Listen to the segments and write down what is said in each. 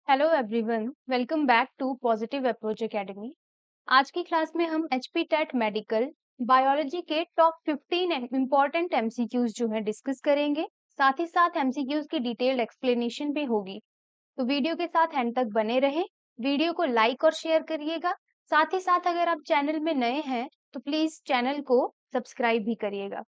Hello everyone, welcome back to positive approach academy. आज की class में हम एचपी टेट मेडिकल बायोलॉजी के टॉप 15 इम्पोर्टेंट एमसीक्यूज जो है डिस्कस करेंगे। साथ ही साथ एमसीक्यूज की डिटेल्ड एक्सप्लेनेशन भी होगी। तो वीडियो के साथ एंड तक बने रहे। वीडियो को लाइक और शेयर करिएगा। साथ ही साथ अगर आप चैनल में नए हैं तो प्लीज चैनल को सब्सक्राइब भी करिएगा।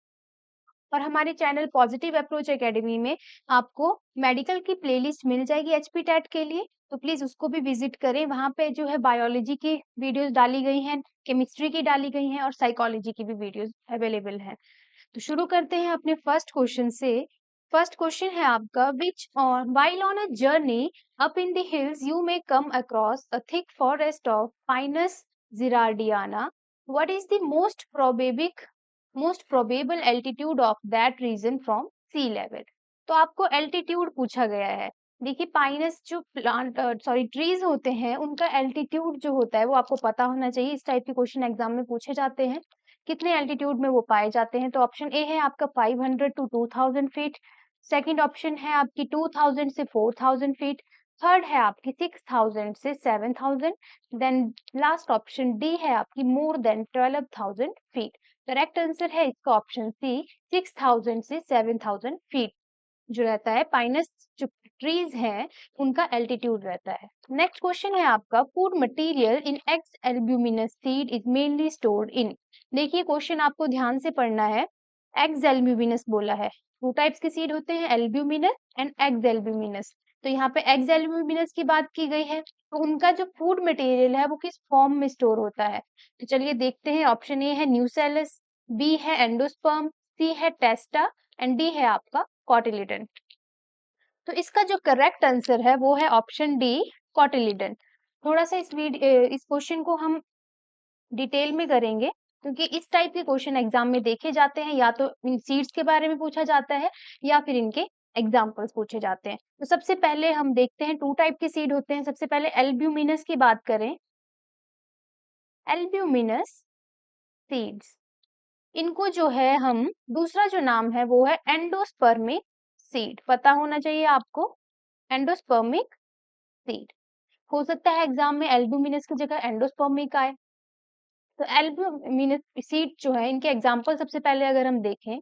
और हमारे चैनल पॉजिटिव अप्रोच एकेडमी में आपको मेडिकल की प्लेलिस्ट मिल जाएगी एचपी टेट के लिए। तो प्लीज उसको भी विजिट करें। वहां पे जो है बायोलॉजी की वीडियोस डाली गई हैं, केमिस्ट्री की डाली गई हैं और साइकोलॉजी की भी वीडियोस अवेलेबल हैं। तो शुरू करते हैं अपने फर्स्ट क्वेश्चन से। फर्स्ट क्वेश्चन है आपका, which on while on a journey up in the hills you may come across a thick forest of Pinus zirardiana. What is the most probable altitude of that region from sea level? तो आपको altitude पूछा गया है। देखिए, Pinus जो trees होते हैं उनका एल्टीट्यूड जो होता है वो आपको पता होना चाहिए। इस टाइप के क्वेश्चन एग्जाम में पूछे जाते हैं। कितने एल्टीट्यूड में वो पाए जाते हैं? तो ऑप्शन ए है आपका 500 टू 2000 फीट। सेकंड ऑप्शन है आपकी 2000 से 4000 फीट। थर्ड है आपकी 6000 से 7000। देन लास्ट ऑप्शन डी है आपकी more than 12000 feet. Correct answer है इसका ऑप्शन सी, 6000 से 7000 फीट जो रहता है पाइनस जो ट्रीज हैं उनका एल्टीट्यूड रहता है। नेक्स्ट क्वेश्चन है आपका, food material in x albuminous seed is mainly stored in. देखिए, क्वेश्चन आपको ध्यान से पढ़ना है। एक्स एल्ब्यूमिनस बोला है। टू टाइप्स के सीड होते हैं, एल्ब्यूमिनस एंड एक्स एल्ब्यूमिनस। तो यहाँ पे एक्स एल्ब्यूमिनस की बात की गई है। तो उनका जो फूड मटेरियल है वो किस फॉर्म में स्टोर होता है? तो चलिए देखते हैं। ऑप्शन ए है न्यूसेलस, बी है एंडोस्पर्म, सी है टेस्टा एंड डी है आपका कॉटिलिडन। तो इसका जो करेक्ट आंसर है वो है ऑप्शन डी, कॉटिलिडन। थोड़ा सा इस क्वेश्चन को हम डिटेल में करेंगे क्योंकि इस टाइप के क्वेश्चन एग्जाम में देखे जाते हैं। या तो इन सीड्स के बारे में पूछा जाता है या फिर इनके एग्जाम्पल्स पूछे जाते हैं। तो सबसे पहले हम देखते हैं, टू टाइप के सीड होते हैं। सबसे पहले एल्ब्यूमिनस की बात करें। एल्ब्यूमिनस सीड्स, इनको जो है हम दूसरा जो नाम है वो है एंडोस्पर्मिक सीड। पता होना चाहिए आपको, एंडोस्पर्मिक सीड। हो सकता है एग्जाम में एल्ब्यूमिनस की जगह एंडोस्पर्मिक आए। तो एल्ब्यूमिनस सीड जो है इनके एग्जाम्पल सबसे पहले अगर हम देखें,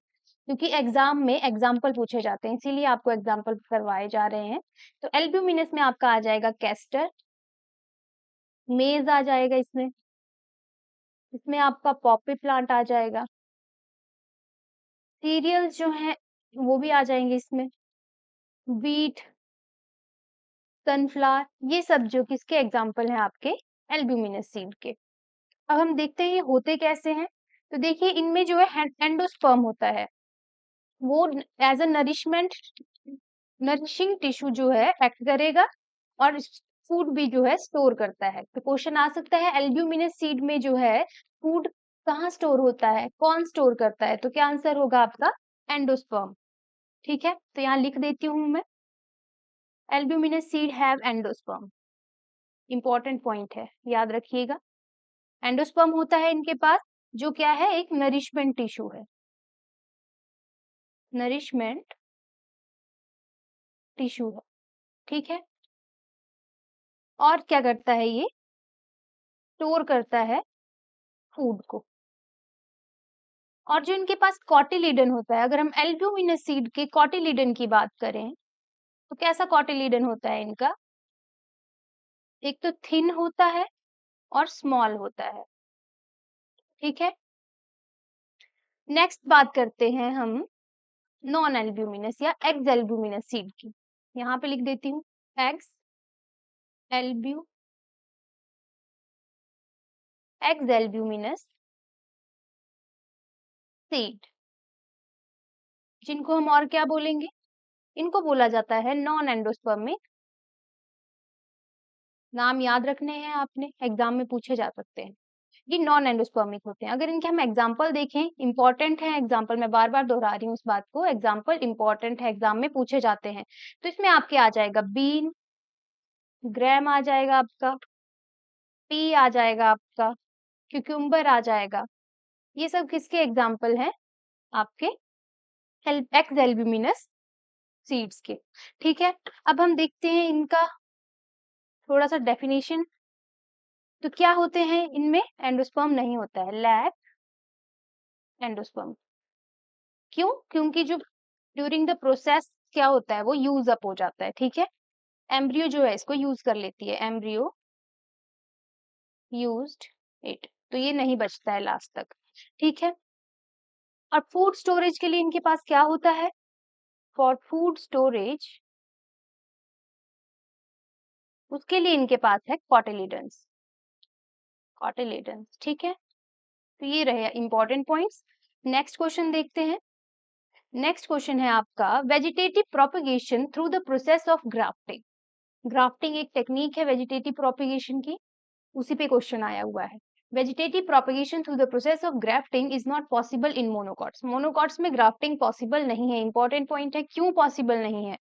क्योंकि एग्जाम में एग्जाम्पल पूछे जाते हैं इसीलिए आपको एग्जाम्पल करवाए जा रहे हैं। तो एल्ब्यूमिनस में आपका आ जाएगा कैस्टर, मेज आ जाएगा इसमें। इसमें आपका पॉपी प्लांट आ जाएगा। सीरियल्स जो हैं वो भी आ जाएंगे इसमें, व्हीट, सनफ्लावर, ये सब जो किसके एग्जाम्पल हैं आपके एल्ब्यूमिनस सीड के। अब हम देखते हैं ये होते कैसे हैं। तो देखिए, इनमें जो है एंडोस्पर्म होता है, वो एज अ नरिशिंग टिश्यू जो है एक्ट करेगा और फूड भी जो है स्टोर करता है। तो क्वेश्चन आ सकता है एल्ब्यूमिनस सीड में जो है फूड कहाँ स्टोर होता है, कौन स्टोर करता है? तो क्या आंसर होगा आपका? एंडोस्पर्म। ठीक है, तो यहाँ लिख देती हूँ मैं, albuminous seed have endosperm. Important point है, याद रखिएगा। एंडोस्पर्म होता है इनके पास, जो क्या है, एक नरिशमेंट टिश्यू है। नरिशमेंट टिश्यू है, ठीक है। और क्या करता है ये? स्टोर करता है फूड को। और जो इनके पास कॉटिलिडन होता है, अगर हम एल्ब्यूमिनस सीड के कॉटिलिडन की बात करें तो कैसा कॉटिलिडन होता है इनका? एक तो थिन होता है और स्मॉल होता है, ठीक है। नेक्स्ट बात करते हैं हम नॉन एल्ब्यूमिनस या एक्स एल्ब्यूमिनस सीड की। यहाँ पे लिख देती हूँ, एक्स एल्ब्यूमिनस सीड, जिनको हम और क्या बोलेंगे? इनको बोला जाता है नॉन एंडोस्पर्मिक। नाम याद रखने हैं आपने, एग्जाम में पूछे जा सकते हैं। ये नॉन एंडोस्पर्मिक होते हैं। अगर इनके हम एग्जाम्पल देखें, इंपॉर्टेंट है एग्जाम्पल, मैं बार बार दोहरा रही हूँ इस बात को, एग्जाम्पल इंपॉर्टेंट है, एग्जाम में पूछे जाते हैं। तो इसमें आपके आ जाएगा बीन, ग्रैम आ जाएगा आपका, पी आ जाएगा आपका, क्यूक्यूम्बर आ जाएगा। ये सब किसके एग्जाम्पल हैं? आपके एक्स एल्ब्यूमिनस सीड्स के, ठीक है। अब हम देखते हैं इनका थोड़ा सा डेफिनेशन, तो क्या होते हैं इनमें? एंडोस्पर्म नहीं होता है, लैक एंडोस्पर्म। क्यों? क्योंकि जो ड्यूरिंग द प्रोसेस क्या होता है, वो यूज अप हो जाता है, ठीक है। एम्ब्रियो जो है इसको यूज कर लेती है, एम्ब्रियो यूज्ड इट, तो ये नहीं बचता है लास्ट तक, ठीक है। और फूड स्टोरेज के लिए इनके पास क्या होता है? फॉर फूड स्टोरेज, उसके लिए इनके पास है कॉटिलिडन्स, कॉटिलिडन्स, ठीक है। तो ये रहे इंपॉर्टेंट पॉइंट्स। नेक्स्ट क्वेश्चन देखते हैं। नेक्स्ट क्वेश्चन है आपका, vegetative propagation through the process of grafting. Grafting एक टेक्निक है वेजिटेटिव प्रोपगेशन की, उसी पे क्वेश्चन आया हुआ है। Vegetative propagation through the process of grafting is not possible in monocots. Monocots में ग्राफ्टिंग पॉसिबल नहीं है। इंपॉर्टेंट पॉइंट है, क्यों पॉसिबल नहीं है?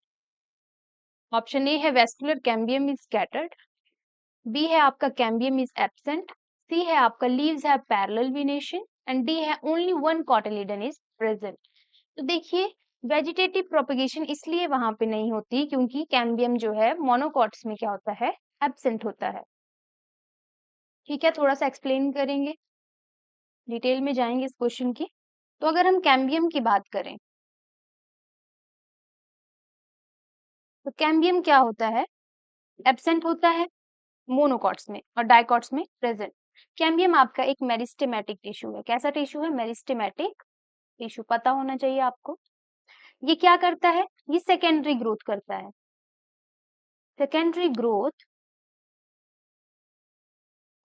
ऑप्शन ए है vascular cambium is scattered, B है आपका कैम्बियम इज एब्सेंट, सी है आपका leaves have parallel venation, and D है only one cotyledon is present. तो देखिए, वेजिटेटिव प्रोपगेशन इसलिए वहां पे नहीं होती क्योंकि कैम्बियम जो है मोनोकॉट्स में क्या होता है, एब्सेंट होता है, ठीक है। थोड़ा सा एक्सप्लेन करेंगे, डिटेल में जाएंगे इस क्वेश्चन की। तो अगर हम कैम्बियम की बात करें, तो कैम्बियम क्या होता है, एब्सेंट होता है मोनोकॉट्स में और डाइकॉट्स में प्रेजेंट। कैम्बियम आपका एक मेरिस्टेमेटिक टिश्यू है। कैसा टिश्यू है? मेरिस्टेमेटिक टिश्यू, पता होना चाहिए आपको। ये क्या करता है? ये सेकेंडरी ग्रोथ करता है। सेकेंडरी ग्रोथ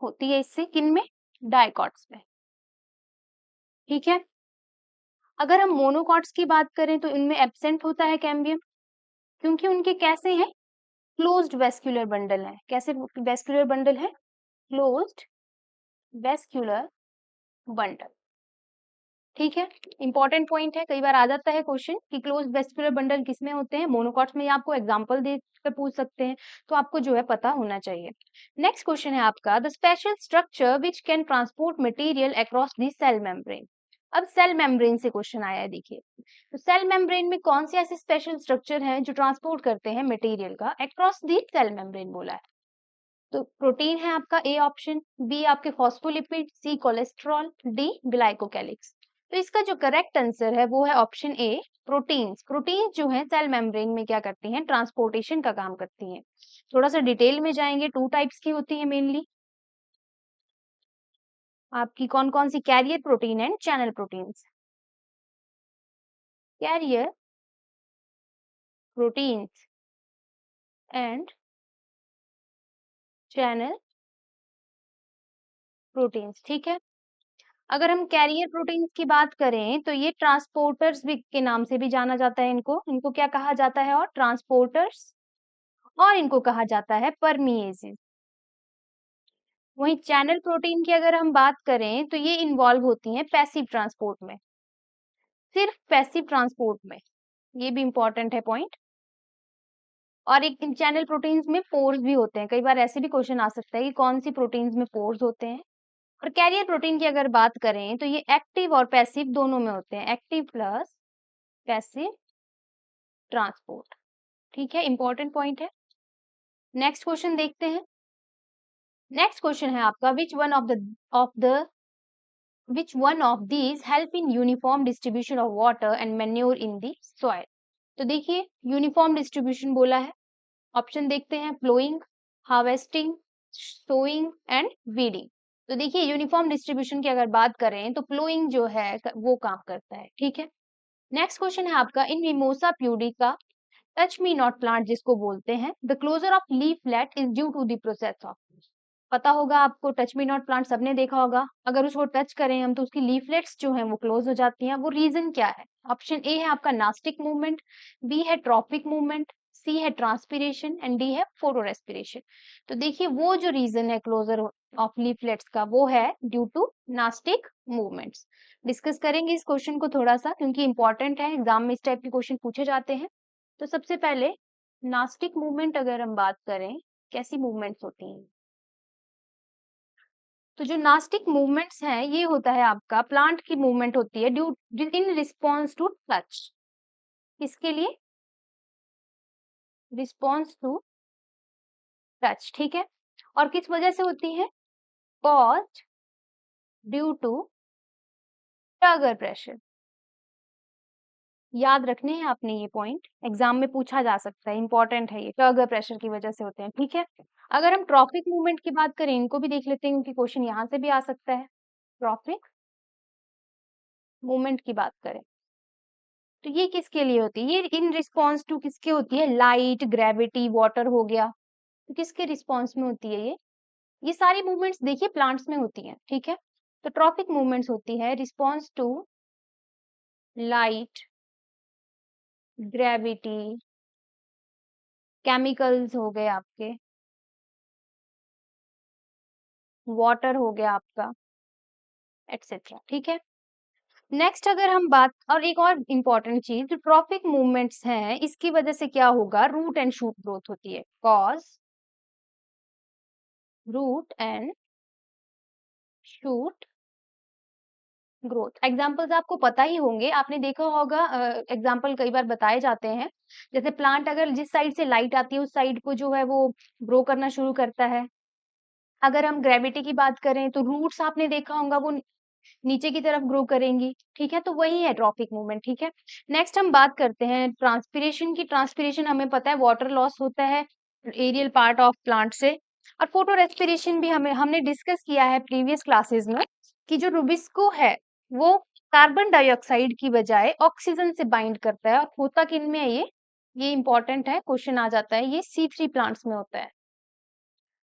होती है इससे, किन में? डाइकॉट्स में, ठीक है। अगर हम मोनोकॉट्स की बात करें तो इनमें एब्सेंट होता है कैम्बियम, क्योंकि उनके कैसे हैं, क्लोज्ड वेस्क्यूलर बंडल है। कैसे वेस्क्यूलर बंडल है? क्लोज्ड वेस्क्यूलर बंडल, ठीक है। इंपॉर्टेंट पॉइंट है, कई बार आ जाता है क्वेश्चन कि क्लोज वेस्कुलर बंडल किसमें होते हैं, मोनोकॉट्स में, या आपको एग्जांपल दे कर पूछ सकते हैं, तो आपको जो है पता होना चाहिए। नेक्स्ट क्वेश्चन है आपका, the special structure which can transport material across the cell membrane. अब सेल मेम्ब्रेन से क्वेश्चन आया है, देखिए। तो सेल मेम्ब्रेन में कौन से ऐसे स्पेशल स्ट्रक्चर हैं जो ट्रांसपोर्ट करते हैं मटेरियल का अक्रॉस द सेल मेम्ब्रेन, बोला है। तो प्रोटीन है आपका ए ऑप्शन, बी आपके फॉस्फोलिपिड, सी कोलेस्ट्रॉल, डी ग्लाइकोकैलिक्स। तो इसका जो करेक्ट आंसर है वो है ऑप्शन ए, प्रोटीन्स। प्रोटीन्स जो है सेल मेम्ब्रेन में क्या करती हैं, ट्रांसपोर्टेशन का काम करती हैं। थोड़ा सा डिटेल में जाएंगे, टू टाइप्स की होती है मेनली आपकी, कौन कौन सी? Carrier protein and channel proteins. Carrier proteins and channel proteins, ठीक है। अगर हम कैरियर प्रोटीन्स की बात करें तो ये ट्रांसपोर्टर्स भी के नाम से भी जाना जाता है इनको। इनको क्या कहा जाता है? और ट्रांसपोर्टर्स, और इनको कहा जाता है परमिएजेस। वहीं चैनल प्रोटीन की अगर हम बात करें तो ये इन्वॉल्व होती हैं पैसिव ट्रांसपोर्ट में, सिर्फ पैसिव ट्रांसपोर्ट में। ये भी इंपॉर्टेंट है पॉइंट। और एक इन चैनल प्रोटीन्स में पोर्स भी होते हैं। कई बार ऐसे भी क्वेश्चन आ सकता है कि कौन सी प्रोटीन्स में पोर्स होते हैं। और कैरियर प्रोटीन की अगर बात करें तो ये एक्टिव और पैसिव दोनों में होते हैं, एक्टिव प्लस पैसिव ट्रांसपोर्ट, ठीक है। इंपॉर्टेंट पॉइंट है। नेक्स्ट क्वेश्चन देखते हैं। नेक्स्ट क्वेश्चन है आपका, which one of these help in uniform distribution of water and manure in the soil। तो देखिए, यूनिफॉर्म डिस्ट्रीब्यूशन बोला है। ऑप्शन देखते हैं, flowing, harvesting, sowing and weeding. तो देखिए, यूनिफॉर्म डिस्ट्रीब्यूशन की अगर बात करें तो फ्लोइंग जो है वो काम करता है, ठीक है। नेक्स्ट क्वेश्चन है आपका, in mimosa pudica touch me not plant जिसको बोलते हैं, the closure of leaflet is due to the process of. पता होगा आपको, टच मी नॉट प्लांट सबने देखा होगा, अगर उसको टच करें हम तो उसकी लीफलेट्स जो हैं वो क्लोज हो जाती हैं। वो रीजन क्या है? ऑप्शन ए है आपका नास्टिक मूवमेंट, बी है ट्रॉपिक मूवमेंट, सी है ट्रांसपिरेशन एंड डी है फोटो रेस्पिरेशन। तो देखिए, वो जो रीजन है क्लोजर ऑफ लीफलेट्स का वो है due to nastic movements. Discuss करेंगे इस क्वेश्चन को थोड़ा सा, क्योंकि इंपॉर्टेंट है, एग्जाम में इस टाइप के क्वेश्चन पूछे जाते हैं। तो सबसे पहले नास्टिक मूवमेंट अगर हम बात करें, कैसी मूवमेंट्स होती हैं? तो जो नास्टिक मूवमेंट्स हैं, ये होता है आपका प्लांट की मूवमेंट होती है due in response to touch. किसके लिए? रिस्पॉन्स टू टच, ठीक है। और किस वजह से होती है? Caused due to turgor pressure. याद रखने हैं आपने ये पॉइंट, एग्जाम में पूछा जा सकता है, इंपॉर्टेंट है ये, टर्गर प्रेशर की वजह से होते हैं, ठीक है। अगर हम ट्रॉपिक मूवमेंट की बात करें, इनको भी देख लेते हैं क्योंकि क्वेश्चन यहाँ से भी आ सकता है। ट्रॉपिक मूवमेंट की बात करें तो ये किसके लिए होती है? ये इन रिस्पॉन्स टू किसके होती है? लाइट, ग्रेविटी, वाटर हो गया, तो किसके रिस्पॉन्स में होती है ये सारी मूवमेंट्स देखिए प्लांट्स में होती हैं, ठीक है। तो ट्रॉपिक मूवमेंट्स होती है response to light, gravity, chemicals हो गए आपके, वाटर हो गया आपका, एटसेट्रा, ठीक है। नेक्स्ट अगर हम बात, और एक और इम्पोर्टेंट चीज, जो ट्रॉपिक मूवमेंट्स हैं इसकी वजह से क्या होगा? रूट एंड शूट ग्रोथ होती है। Cause root and shoot growth. Examples आपको पता ही होंगे, आपने देखा होगा, एग्जाम्पल कई बार बताए जाते हैं। जैसे प्लांट अगर जिस साइड से लाइट आती है उस साइड को जो है वो ग्रो करना शुरू करता है। अगर हम ग्रेविटी की बात करें तो रूट्स आपने देखा होगा वो नीचे की तरफ ग्रो करेंगी, ठीक है। तो वही है ट्रॉपिक मूवमेंट, ठीक है। नेक्स्ट हम बात करते हैं ट्रांसपिरेशन की। ट्रांसपिरेशन हमें पता है वाटर लॉस होता है एरियल पार्ट ऑफ प्लांट से। और फोटो रेस्पिरेशन भी हमने डिस्कस किया है प्रीवियस क्लासेस में कि जो रुबिस्को है वो कार्बन डाइऑक्साइड की बजाय ऑक्सीजन से बाइंड करता है। और होता किन में है ये इंपॉर्टेंट है, क्वेश्चन आ जाता है, ये C3 प्लांट्स में होता है।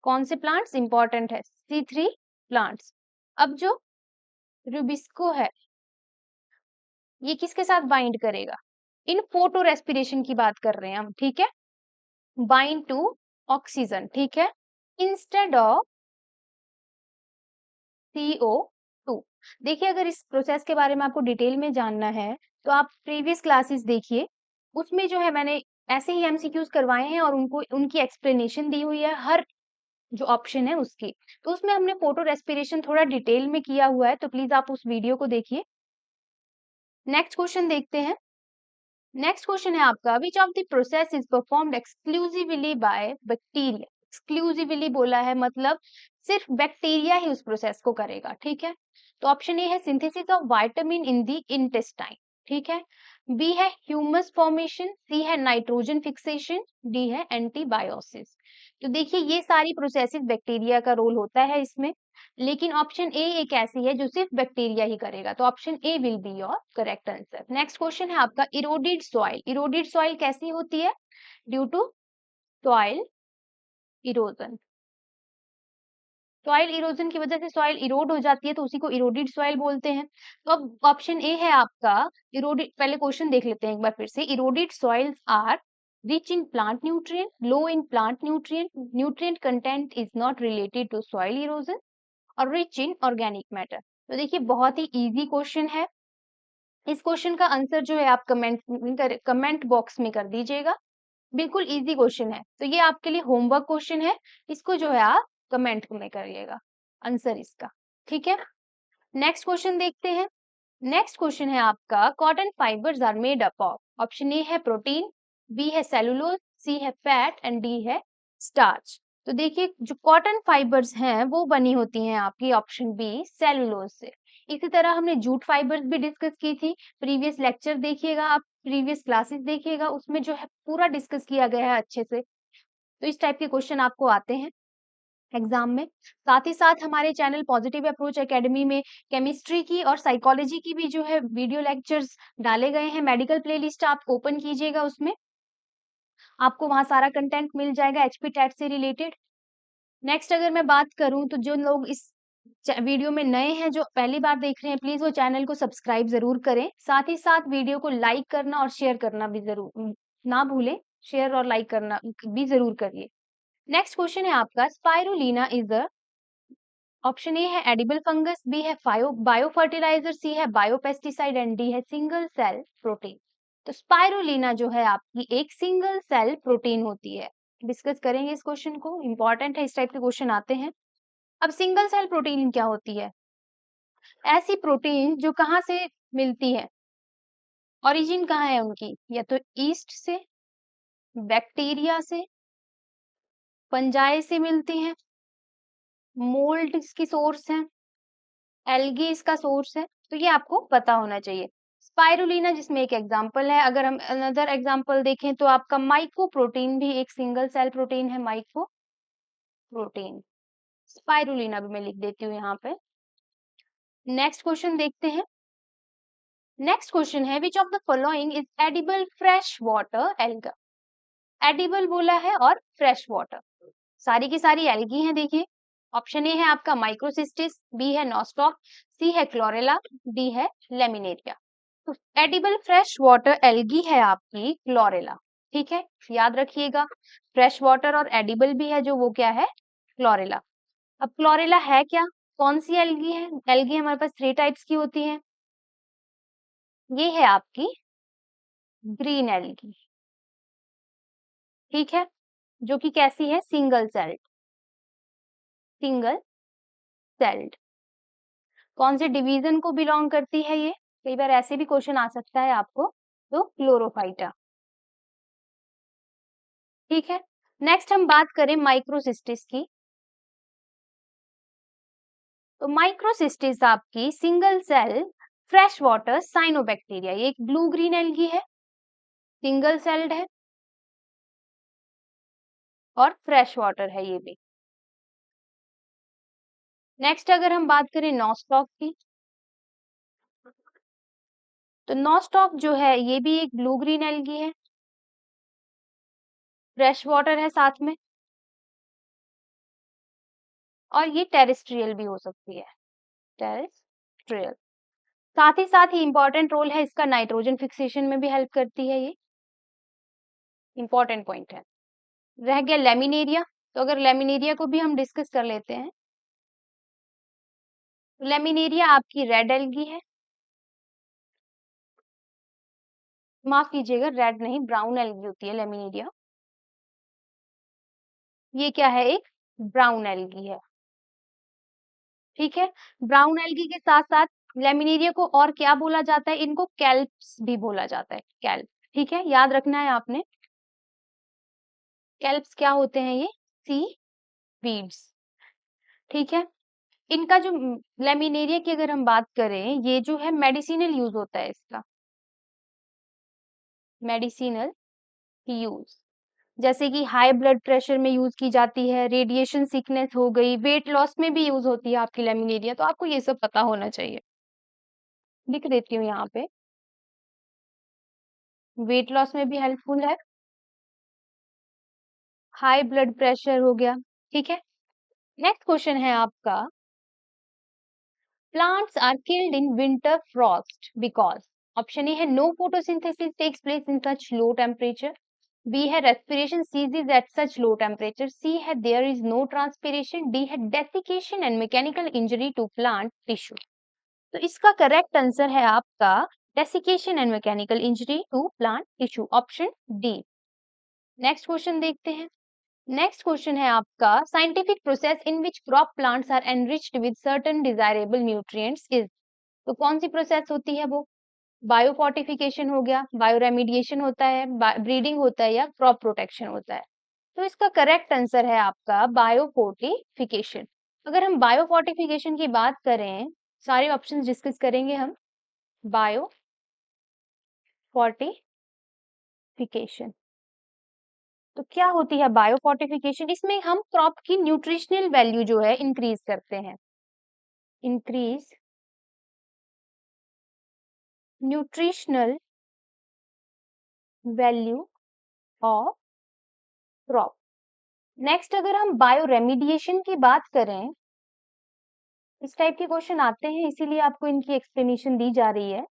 कौन से प्लांट्स? इंपॉर्टेंट है, C3 प्लांट्स। अब जो रुबिस्को है ये किसके साथ बाइंड करेगा? इन फोटो रेस्पिरेशन की बात कर रहे हैं हम, ठीक है। बाइंड टू ऑक्सीजन, ठीक है, इंस्टेड ऑफ CO2। देखिए अगर इस प्रोसेस के बारे में आपको डिटेल में जानना है तो आप प्रीवियस क्लासेस देखिए, उसमें जो है मैंने ऐसे ही MCQs करवाए हैं और उनको उनकी एक्सप्लेनेशन दी हुई है हर जो ऑप्शन है उसकी। तो उसमें हमने फोटो रेस्पिरेशन थोड़ा डिटेल में किया हुआ है, तो प्लीज आप उस वीडियो को देखिए। नेक्स्ट क्वेश्चन देखते हैं। नेक्स्ट क्वेश्चन है आपका, which of the process is performed exclusively by bacteria. Exclusively बोला है मतलब सिर्फ बैक्टीरिया ही उस प्रोसेस को करेगा, ठीक है। तो ऑप्शन ए है synthesis of vitamin in the intestine, ठीक है। बी है ह्यूमस फॉर्मेशन, सी है नाइट्रोजन फिक्सेशन, डी है एंटीबायोसिस। तो देखिए ये सारी प्रोसेसेस बैक्टीरिया का रोल होता है इसमें, लेकिन ऑप्शन ए एक ऐसी है जो सिर्फ बैक्टीरिया ही करेगा, तो option A will be your correct answer. Next question है आपका, इरोडेड सॉइल। इरोडेड सॉइल कैसी होती है? Due to soil erosion. Soil erosion की वजह से सॉइल इरोड हो जाती है तो उसी को इरोडेड सॉइल बोलते हैं। तो अब ऑप्शन ए है आपका इरोडेड। पहले क्वेश्चन देख लेते हैं एक बार फिर से। Eroded soils are rich in plant nutrient, low in plant nutrient, nutrient content is not related to soil erosion और रिच इन ऑर्गेनिक मैटर। तो देखिए बहुत ही इजी क्वेश्चन है। इस क्वेश्चन का आंसर जो है आप कमेंट बॉक्स में कर दीजिएगा। बिल्कुल इजी क्वेश्चन है, तो ये आपके लिए होमवर्क क्वेश्चन है, इसको जो है आप कमेंट में करिएगा आंसर इसका, ठीक है। नेक्स्ट क्वेश्चन देखते हैं। नेक्स्ट क्वेश्चन है आपका, cotton fibres are made up of. Option A है प्रोटीन, बी है सेलुलोज, सी है फैट एंड डी है स्टार्च। तो देखिए जो कॉटन फाइबर्स हैं वो बनी होती हैं आपकी ऑप्शन बी सेलुलोज से। इसी तरह हमने जूट फाइबर्स भी डिस्कस की थी, प्रीवियस लेक्चर देखिएगा आप, प्रीवियस क्लासेस देखिएगा, उसमें जो है पूरा डिस्कस किया गया है अच्छे से। तो इस टाइप के क्वेश्चन आपको आते हैं एग्जाम में। साथ ही साथ हमारे चैनल पॉजिटिव अप्रोच एकेडमी में केमिस्ट्री की और साइकोलॉजी की भी जो है वीडियो लेक्चर्स डाले गए हैं। मेडिकल प्लेलिस्ट आप ओपन कीजिएगा, उसमें आपको वहां सारा कंटेंट मिल जाएगा एचपी टेट से रिलेटेड। नेक्स्ट अगर मैं बात करूं तो जो लोग इस वीडियो में नए हैं, जो पहली बार देख रहे हैं, प्लीज वो चैनल को सब्सक्राइब जरूर करें। साथ ही साथ वीडियो को लाइक करना और शेयर करना भी जरूर ना भूलें, शेयर और लाइक करना भी जरूर करिए। नेक्स्ट क्वेश्चन है आपका, spirulina is a. Option A है एडिबल फंगस, बी है बायो फर्टिलाइजर, सी है बायोपेस्टिसाइड एंड डी है सिंगल सेल प्रोटीन। तो स्पाइरुलिना जो है आपकी एक सिंगल सेल प्रोटीन होती है। डिस्कस करेंगे इस क्वेश्चन को, इंपॉर्टेंट है, इस टाइप के क्वेश्चन आते हैं। अब सिंगल सेल प्रोटीन क्या होती है? ऐसी प्रोटीन जो कहाँ से मिलती है, ओरिजिन कहाँ है उनकी, या तो ईस्ट से, बैक्टीरिया से, फंजाई से मिलती हैं, मोल्ड इसकी सोर्स है, एल्गी इसका सोर्स है, तो ये आपको पता होना चाहिए। स्पाइरुलिना जिसमें एक एग्जांपल है, अगर हम अनदर एग्जांपल देखें तो आपका माइकोप्रोटीन भी एक सिंगल सेल प्रोटीन है, माइकोप्रोटीन। स्पाइरुलिना भी मैं लिख देती हूँ यहाँ पे। नेक्स्ट क्वेश्चन देखते हैं। नेक्स्ट क्वेश्चन है which of the following is edible fresh water alga. Edible बोला है और फ्रेश वाटर, सारी की सारी एल्गी हैं। देखिए ऑप्शन ए है आपका माइक्रोसिस्टिस, बी है नॉस्टॉक, सी है क्लोरेला, डी है लेमिनेरिया। तो एडिबल फ्रेश वाटर एल्गी है आपकी क्लोरेला। ठीक है, याद रखिएगा फ्रेश वाटर और एडिबल भी है जो, वो क्या है, क्लोरेला। अब क्लोरेला है क्या, कौन सी एल्गी है? एल्गी हमारे पास 3 टाइप्स की होती है। ये है आपकी ग्रीन एल्गी, ठीक है, जो कि कैसी है, सिंगल सेल्ड, सिंगल सेल्ड। कौन से डिवीजन को बिलोंग करती है ये, कई बार ऐसे भी क्वेश्चन आ सकता है आपको, तो क्लोरोफाइटा। ठीक है, नेक्स्ट हम बात करें माइक्रोसिस्टिस की। तो माइक्रोसिस्टिस आपकी single cell fresh water cyanobacteria, ये एक ब्लू ग्रीन एल्गी है, सिंगल सेल्ड है और फ्रेश वाटर है ये भी। नेक्स्ट अगर हम बात करें नॉस्टॉक की, तो नॉस्टॉक जो है ये भी एक ब्लू ग्रीन एल्गी है, फ्रेश वाटर है साथ में, और ये टेरेस्ट्रियल भी हो सकती है, टेरेस्ट्रियल। साथ ही इंपॉर्टेंट रोल है इसका, नाइट्रोजन फिक्सेशन में भी हेल्प करती है, ये इंपॉर्टेंट पॉइंट है। रह गया लेमिनेरिया, तो अगर लेमिनेरिया को भी हम डिस्कस कर लेते हैं। लेमिनेरिया आपकी रेड एल्गी है, माफ कीजिएगा रेड नहीं, ब्राउन एल्गी होती है लेमिनेरिया। ये क्या है, एक ब्राउन एल्गी है। ठीक है, ब्राउन एल्गी के साथ साथ लेमिनेरिया को और क्या बोला जाता है, इनको कैल्प्स भी बोला जाता है, कैल्प। ठीक है, याद रखना है आपने, कैल्प्स क्या होते हैं, ये सी वीड्स। ठीक है, इनका जो लेमिनेरिया की अगर हम बात करें, ये जो है मेडिसिनल यूज होता है इसका, मेडिसिनल यूज, जैसे कि हाई ब्लड प्रेशर में यूज की जाती है, रेडिएशन सिकनेस हो गई, वेट लॉस में भी यूज होती है आपकी लेमिनेरिया, तो आपको ये सब पता होना चाहिए। लिख देती हूँ यहाँ पे, वेट लॉस में भी हेल्पफुल है, हाई ब्लड प्रेशर हो गया। ठीक है, नेक्स्ट क्वेश्चन है आपका, plants are killed in winter frost because. Option A है no photosynthesis takes place in such low temperature, B है respiration ceases at such low temperature, C है there is no transpiration, D है desiccation and mechanical injury to plant tissue. तो इसका correct answer है आपका desiccation and mechanical injury to plant tissue, option D. Next question देखते हैं। Next question है आपका, scientific process in which crop plants are enriched with certain desirable nutrients is. तो कौन सी प्रोसेस होती है वो, बायो फोर्टिफिकेशन हो गया, बायो रेमिडिएशन होता है, ब्रीडिंग होता है, या क्रॉप प्रोटेक्शन होता है। तो इसका करेक्ट आंसर है आपका बायो फोर्टिफिकेशन। अगर हम बायो फोर्टिफिकेशन की बात करें, सारे ऑप्शंस डिस्कस करेंगे हम। बायो फोर्टिफिकेशन, तो क्या होती है बायो फोर्टिफिकेशन, इसमें हम क्रॉप की न्यूट्रिशनल वैल्यू जो है इंक्रीज करते हैं, increase nutritional value of crop. Next अगर हम बायो रेमिडिएशन की बात करें, इस टाइप के क्वेश्चन आते हैं, इसीलिए आपको इनकी एक्सप्लेनेशन दी जा रही है,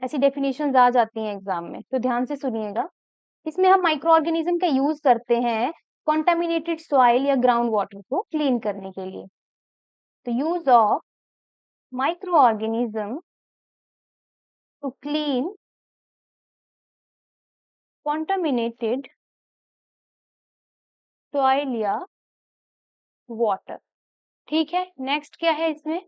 ऐसी डेफिनेशंस आ जाती हैं एग्जाम में, तो ध्यान से सुनिएगा। इसमें हम माइक्रो ऑर्गेनिज्म का यूज करते हैं कॉन्टामिनेटेड सॉइल या ग्राउंड वाटर को क्लीन करने के लिए। तो use of micro organism to clean contaminated soil या वाटर। ठीक है, नेक्स्ट क्या है इसमें,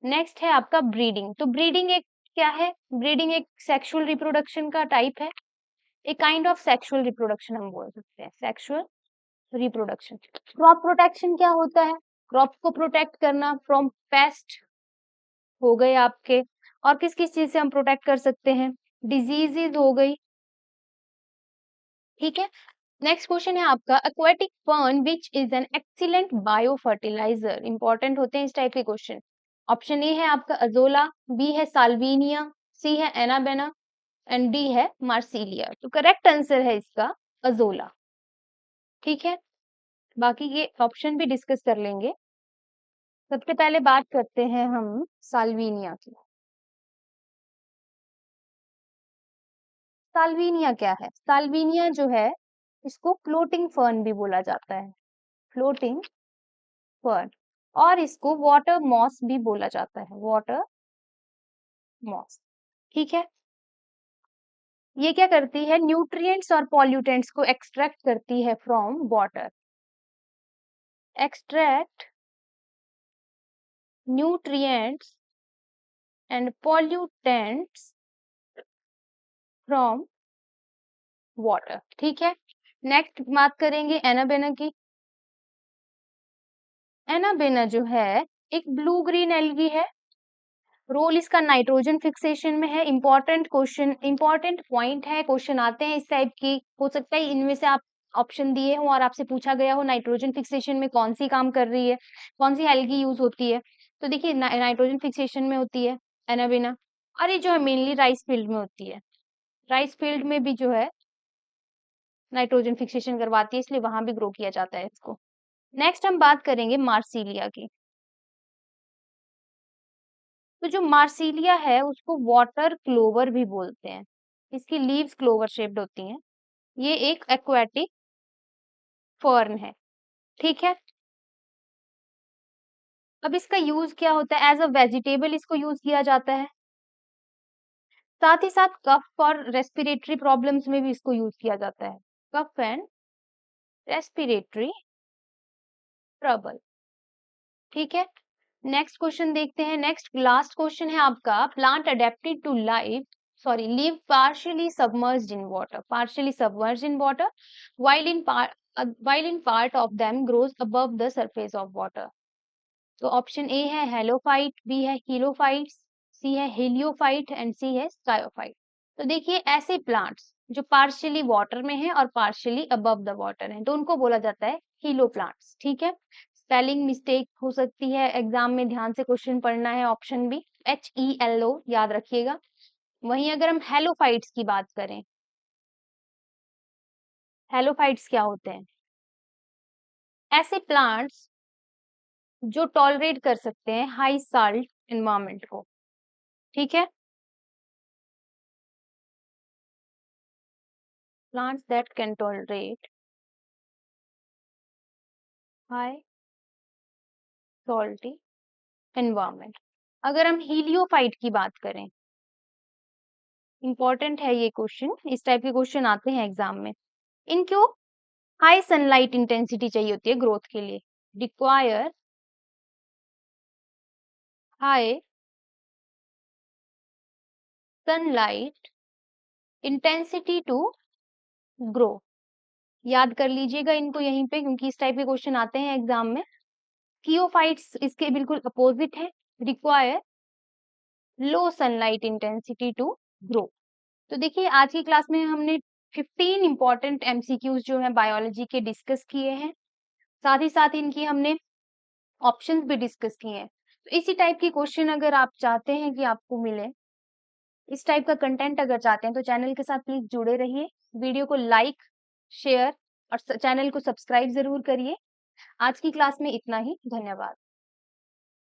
नेक्स्ट है आपका ब्रीडिंग। तो ब्रीडिंग एक क्या है, ब्रीडिंग एक सेक्सुअल रिप्रोडक्शन का टाइप है, एक काइंड ऑफ सेक्सुअल रिप्रोडक्शन हम बोल सकते हैं, सेक्सुअल रिप्रोडक्शन। क्रॉप प्रोटेक्शन क्या होता है? क्रॉप को प्रोटेक्ट करना फ्रॉम पेस्ट हो गए आपके, और किस किस चीज से हम प्रोटेक्ट कर सकते हैं? डिजीजेज हो गई, ठीक है। नेक्स्ट क्वेश्चन है आपका, aquatic fern which is an excellent bio fertiliser. Important होते हैं इस टाइप के क्वेश्चन। ऑप्शन ए है आपका अजोला, बी है साल्विनिया, सी है एनाबेना एंड डी है मार्सिलिया। तो करेक्ट आंसर है इसका अजोला, ठीक है। बाकी ये ऑप्शन भी डिस्कस कर लेंगे। सबसे पहले बात करते हैं हम साल्विनिया की। साल्विनिया क्या है? साल्विनिया जो है इसको फ्लोटिंग फर्न भी बोला जाता है, फ्लोटिंग फर्न, और इसको वाटर मॉस भी बोला जाता है, वाटर मॉस, ठीक है। ये क्या करती है? न्यूट्रिएंट्स और पॉल्यूटेंट्स को एक्सट्रैक्ट करती है from water, extract nutrients and pollutants from water, ठीक है। नेक्स्ट बात करेंगे एनाबेना की। एनाबेना जो है एक ब्लू ग्रीन एल्गी है, रोल इसका नाइट्रोजन फिक्सेशन में है। इंपॉर्टेंट क्वेश्चन, इंपॉर्टेंट पॉइंट है, क्वेश्चन आते हैं इस टाइप की। हो सकता है इनमें से आप ऑप्शन दिए हो और आपसे पूछा गया हो नाइट्रोजन फिक्सेशन में कौन सी काम कर रही है, कौन सी एल्गी यूज होती है। तो देखिए नाइट्रोजन फिक्सेशन में होती है एनाबेना, और ये जो है मेनली राइस फील्ड में होती है। राइस फील्ड में भी जो है नाइट्रोजन फिक्सेशन करवाती है, इसलिए वहां भी ग्रो किया जाता है इसको। नेक्स्ट हम बात करेंगे मार्सिलिया की। तो जो मार्सिलिया है उसको वाटर क्लोवर भी बोलते हैं, इसकी लीव्स क्लोवर शेप्ड होती हैं। ये एक एक्वेटिक फर्न है, ठीक है। अब इसका यूज क्या होता है? एज अ वेजिटेबल इसको यूज किया जाता है, साथ ही साथ कफ और रेस्पिरेटरी प्रॉब्लम्स में भी इसको यूज किया जाता है, कफ एंड रेस्पिरेटरी ट्रबल, ठीक है। नेक्स्ट क्वेश्चन देखते हैं। नेक्स्ट लास्ट क्वेश्चन है आपका, plant adapted to live live partially submerged in water, partially submerged in water while in part of them grows above the surface of water। तो option A है halophyte, B है हीलोफाइट, सी है heliophyte and सी है स्कायोफाइट। तो देखिए ऐसे प्लांट्स जो partially water में है और पार्शियली अबव द वाटर है तो उनको बोला जाता है हीलो प्लांट्स, ठीक है। स्पेलिंग मिस्टेक हो सकती है, एग्जाम में ध्यान से क्वेश्चन पढ़ना है। ऑप्शन बी HELO याद रखिएगा। वहीं अगर हम हेलोफाइट्स की बात करें, हेलोफाइट्स क्या होते हैं? ऐसे प्लांट्स जो टॉलरेट कर सकते हैं हाई साल्ट एनवायरमेंट को, ठीक है। Plants that can tolerate high salty environment. अगर हम हीलियोफाइट की बात करें, इंपॉर्टेंट है ये क्वेश्चन, इस टाइप के क्वेश्चन आते हैं एग्जाम में। इनको हाई सनलाइट इंटेंसिटी चाहिए होती है ग्रोथ के लिए, require high sunlight intensity to grow. याद कर लीजिएगा इनको यहीं पे, क्योंकि इस टाइप के क्वेश्चन आते हैं एग्जाम में। कियोफाइट्स इसके बिल्कुल अपोजिट है, require low sunlight intensity to grow. तो देखिए आज की क्लास में हमने 15 इंपॉर्टेंट MCQs जो है बायोलॉजी के डिस्कस किए हैं, साथ ही साथ इनकी हमने ऑप्शंस भी डिस्कस किए हैं। तो इसी टाइप की क्वेश्चन अगर आप चाहते हैं कि आपको मिले, इस टाइप का कंटेंट अगर चाहते हैं तो चैनल के साथ प्लीज जुड़े रहिए। वीडियो को लाइक, शेयर और चैनल को सब्सक्राइब जरूर करिए। आज की क्लास में इतना ही, धन्यवाद।